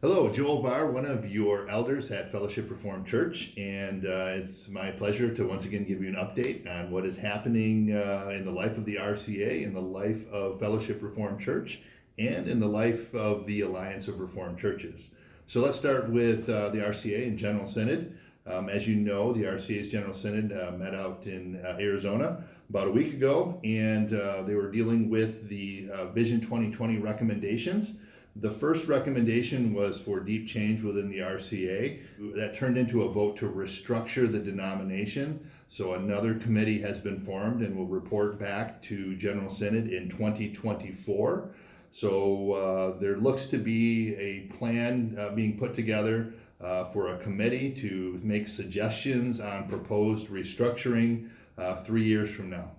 Hello, Joel Barr, one of your elders at Fellowship Reformed Church, and it's my pleasure to once again give you an update on what is happening in the life of the RCA, in the life of Fellowship Reformed Church, and in the life of the Alliance of Reformed Churches. So let's start with the RCA and General Synod. As you know, the RCA's General Synod met out in Arizona about a week ago, and they were dealing with the Vision 2020 recommendations. The first recommendation was for deep change within the RCA. That turned into a vote to restructure the denomination. So another committee has been formed and will report back to General Synod in 2024. So there looks to be a plan being put together for a committee to make suggestions on proposed restructuring 3 years from now.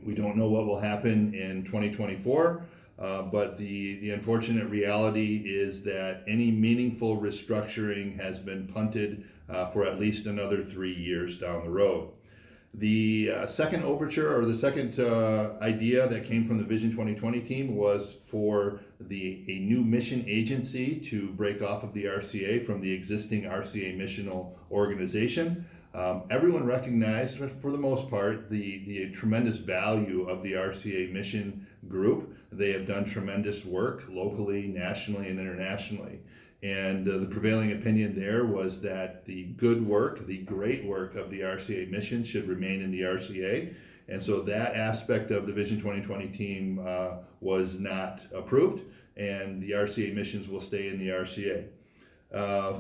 We don't know what will happen in 2024. But the unfortunate reality is that any meaningful restructuring has been punted for at least another 3 years down the road. The second overture, or the second idea that came from the Vision 2020 team, was for a new mission agency to break off of the RCA from the existing RCA missional organization. Everyone recognized, for the most part, the tremendous value of the RCA mission group. They have done tremendous work locally, nationally, and internationally. And the prevailing opinion there was that the good work, the great work of the RCA mission should remain in the RCA. And so that aspect of the Vision 2020 team was not approved, and the RCA missions will stay in the RCA.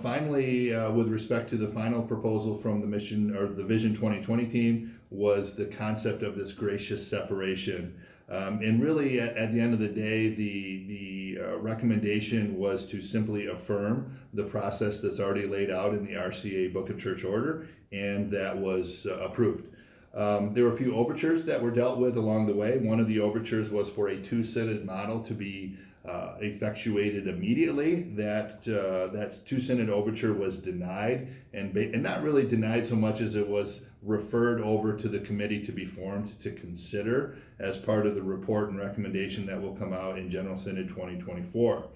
Finally, with respect to the final proposal from the mission or the Vision 2020 team, was the concept of this gracious separation. And really, at the end of the day, the recommendation was to simply affirm the process that's already laid out in the RCA Book of Church Order, and that was approved. There were a few overtures that were dealt with along the way. One of the overtures was for a two-synod model to be effectuated immediately. That two-synod overture was denied, and not really denied so much as it was referred over to the committee to be formed to consider as part of the report and recommendation that will come out in General Synod 2024.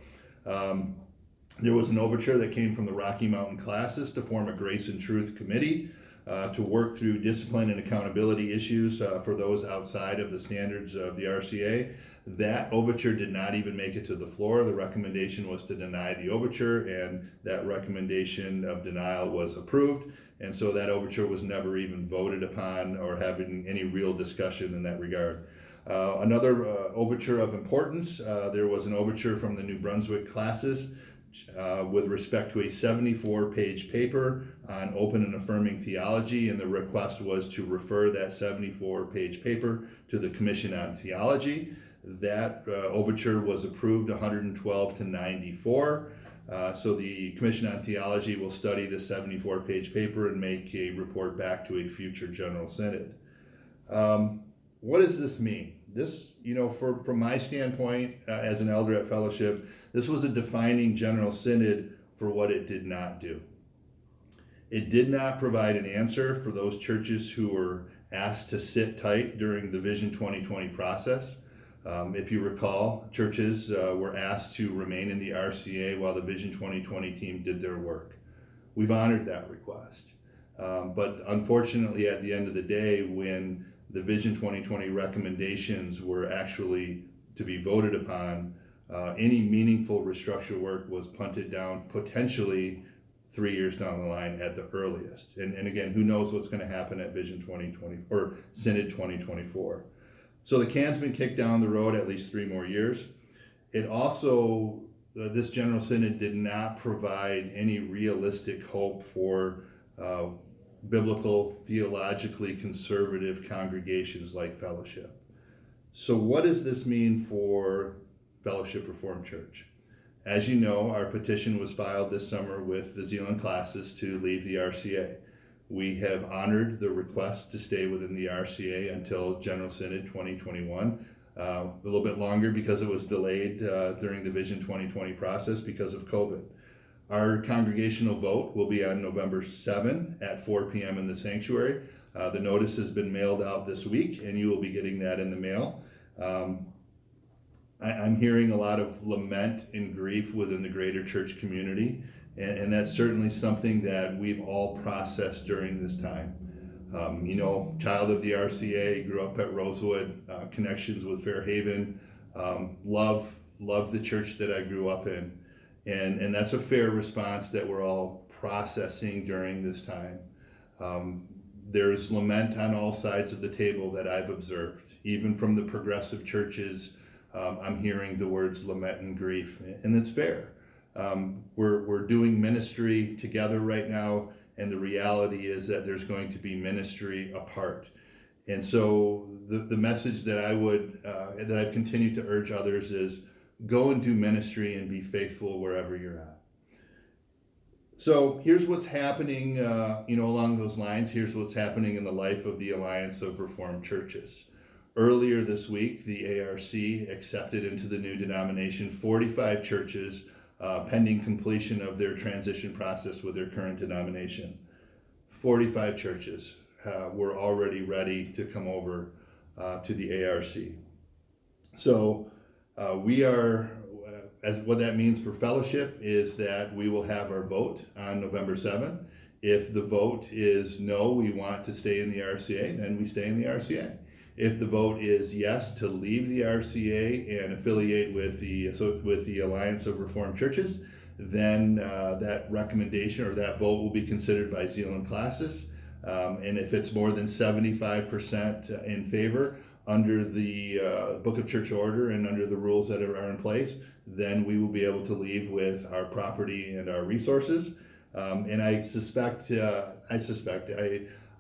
There was an overture that came from the Rocky Mountain classes to form a Grace and Truth committee to work through discipline and accountability issues for those outside of the standards of the RCA. That overture did not even make it to the floor. The recommendation was to deny the overture, and that recommendation of denial was approved. And so that overture was never even voted upon or having any real discussion in that regard. Another overture of importance, there was an overture from the New Brunswick classes with respect to a 74-page paper on open and affirming theology, and the request was to refer that 74-page paper to the Commission on Theology. That overture was approved 112 to 94. So the Commission on Theology will study the 74-page paper and make a report back to a future General Synod. What does this mean? This, from my standpoint as an elder at Fellowship, this was a defining General Synod for what it did not do. It did not provide an answer for those churches who were asked to sit tight during the Vision 2020 process. If you recall, churches were asked to remain in the RCA while the Vision 2020 team did their work. We've honored that request. But unfortunately, at the end of the day, when the Vision 2020 recommendations were actually to be voted upon, any meaningful restructure work was punted down potentially 3 years down the line at the earliest. And again, who knows what's going to happen at Vision 2020 or Synod 2024. So the can's been kicked down the road at least 3 more years. It also, this General Synod did not provide any realistic hope for biblical, theologically conservative congregations like Fellowship. So what does this mean for Fellowship Reformed Church? As you know, our petition was filed this summer with the Zeeland classes to leave the RCA. We have honored the request to stay within the RCA until General Synod 2021, a little bit longer because it was delayed during the Vision 2020 process because of COVID. Our congregational vote will be on November 7 at 4 p.m. in the sanctuary. The notice has been mailed out this week, and you will be getting that in the mail. I'm hearing a lot of lament and grief within the greater church community, and that's certainly something that we've all processed during this time. Child of the RCA, grew up at Rosewood, connections with Fairhaven, love the church that I grew up in, and that's a fair response that we're all processing during this time. There's lament on all sides of the table that I've observed, even from the progressive churches. I'm hearing the words lament and grief, and it's fair. We're doing ministry together right now, and the reality is that there's going to be ministry apart. And so the message that that I've continued to urge others is go and do ministry and be faithful wherever you're at. So here's what's happening, along those lines. Here's what's happening in the life of the Alliance of Reformed Churches. Earlier this week, the ARC accepted into the new denomination 45 churches pending completion of their transition process with their current denomination. 45 churches were already ready to come over to the ARC. So we are, what that means for fellowship is that we will have our vote on November 7th. If the vote is no, we want to stay in the RCA, then we stay in the RCA. If the vote is yes to leave the RCA and affiliate with the Alliance of Reformed Churches, then that recommendation or that vote will be considered by Zealand Classis. And if it's more than 75% in favor under the Book of Church Order and under the rules that are in place, then we will be able to leave with our property and our resources. And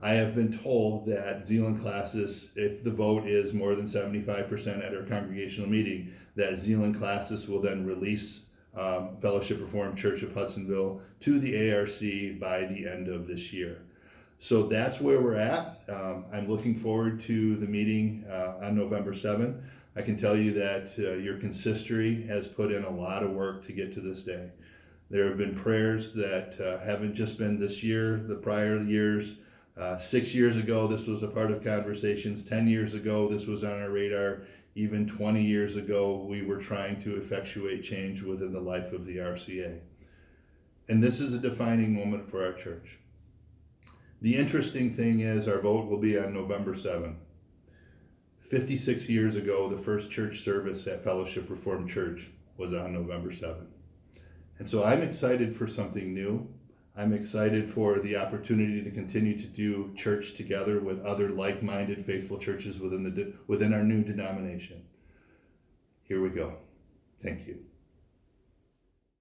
I have been told that Zealand Classis, if the vote is more than 75% at our congregational meeting, that Zealand Classis will then release Fellowship Reformed Church of Hudsonville to the ARC by the end of this year. So that's where we're at. I'm looking forward to the meeting on November 7th. I can tell you that your consistory has put in a lot of work to get to this day. There have been prayers that haven't just been this year, the prior years. 6 years ago, this was a part of conversations. 10 years ago, this was on our radar. Even 20 years ago, we were trying to effectuate change within the life of the RCA. And this is a defining moment for our church. The interesting thing is our vote will be on November 7th. 56 years ago, the first church service at Fellowship Reformed Church was on November 7th. And so I'm excited for something new. I'm excited for the opportunity to continue to do church together with other like-minded, faithful churches within our new denomination. Here we go. Thank you.